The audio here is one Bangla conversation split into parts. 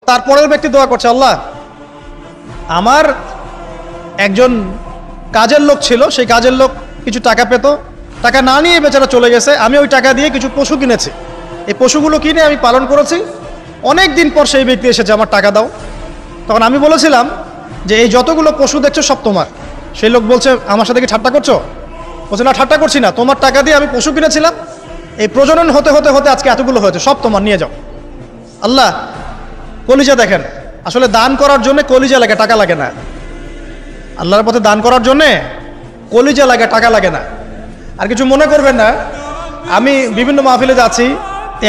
তারপরের ব্যক্তি দোয়া করছে, আল্লাহ আমার একজন কাজের লোক ছিল, সেই কাজের লোক কিছু টাকা পেত, টাকা না নিয়ে বেচারা চলে গেছে, আমি ওই টাকা দিয়ে কিছু পশু কিনেছি, এই পশুগুলো কিনে আমি পালন করেছি, অনেক দিন পর সেই ব্যক্তি এসেছে আমার টাকা দাও। তখন আমি বলেছিলাম যে এই যতগুলো পশু দেখছো সব তোমার। সেই লোক বলছে, আমার সাথে কি ঠাট্টা করছো? বলছে, না ঠাট্টা করছি না, তোমার টাকা দিয়ে আমি পশু কিনেছিলাম, এই প্রজনন হতে হতে হতে আজকে এতগুলো হয়েছে, সব তোমার, নিয়ে যাও। আল্লাহ কলিজা দেখেন, আসলে দান করার জন্য কলিজা লাগে, টাকা লাগে না। আল্লাহর পথে দান করার জন্যে কলিজা লাগে, টাকা লাগে না। আর কিছু মনে করবেন না, আমি বিভিন্ন মাহফিলে যাচ্ছি,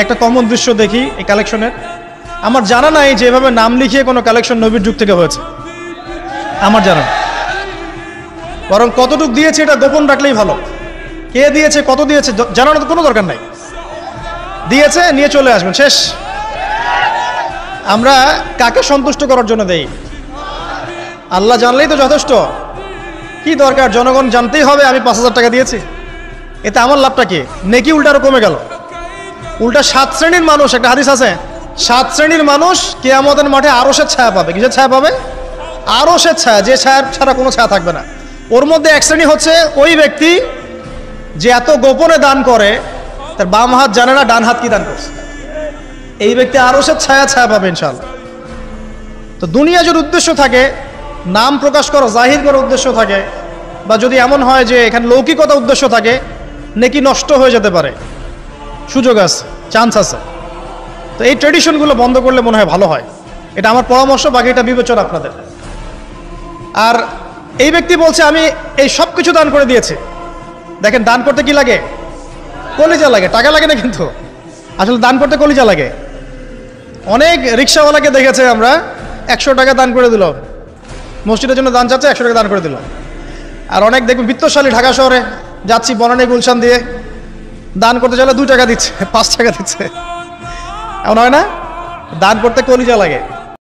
একটা কমন দৃশ্য দেখি এই কালেকশনের। আমার জানা নাই যে এভাবে নাম লিখিয়ে কোনো কালেকশন নবীর যুগ থেকে হয়েছে, আমার জানা না। বরং কতটুক দিয়েছে এটা গোপন রাখলেই ভালো। কে দিয়েছে, কত দিয়েছে জানানোর কোনো দরকার নাই, দিয়েছে নিয়ে চলে আসবেন, শেষ। আমরা কাকে সন্তুষ্ট করার জন্য দেই? আল্লাহ জানলেই তো যথেষ্ট, কি দরকার জনগণ জানতেই হবে আমি 5,000 টাকা দিয়েছি, এতে আমার লাভটা কি? নেকি উল্টা আরো কমে গেল। উল্টা 7 শ্রেণীর মানুষ, একটা হাদিস আছে, 7 শ্রেণীর মানুষ কিয়ামতের মাঠে আরশের ছায়া পাবে। কিসের ছায়া পাবে? আরশের ছায়া, যে ছায়া ছাড়া কোনো ছায়া থাকবে না। ওর মধ্যে এক শ্রেণী হচ্ছে ওই ব্যক্তি যে এত গোপনে দান করে, তার বাম হাত জানে না ডান হাত কি দান করছে। এই ব্যক্তি আরশের ছায়া পাবে ইনশাআল্লাহ। তো দুনিয়া যদি উদ্দেশ্য থাকে, নাম প্রকাশ করো, জাহির করার উদ্দেশ্য থাকে, বা যদি এমন হয় যে এখানে লৌকিকতা উদ্দেশ্য থাকে, নেকি নষ্ট হয়ে যেতে পারে, সুযোগ আছে, চান্স আছে। তো এই ট্রেডিশনগুলো বন্ধ করলে মনে হয় ভালো হয়, এটা আমার পরামর্শ, বাকি এটা বিবেচনা আপনাদের। আর এই ব্যক্তি বলছে আমি এই সব কিছু দান করে দিয়েছি। দেখেন, দান করতে কি লাগে? কলিজা লাগে, টাকা লাগে না কিন্তু। আসলে দান করতে কলিজা লাগে। অনেক রিক্সাওয়ালাকে দেখেছে আমরা, 100 টাকা দান করে দিল, মসজিদের জন্য দান চাচ্ছে, 100 টাকা দান করে দিল। আর অনেক দেখবেন বিত্তশালী, ঢাকা শহরে যাচ্ছি বনানী গুলশান দিয়ে, দান করতে চাইলে 2 টাকা দিচ্ছে, 5 টাকা দিচ্ছে, এমন হয় না? দান করতে কলিজা লাগে।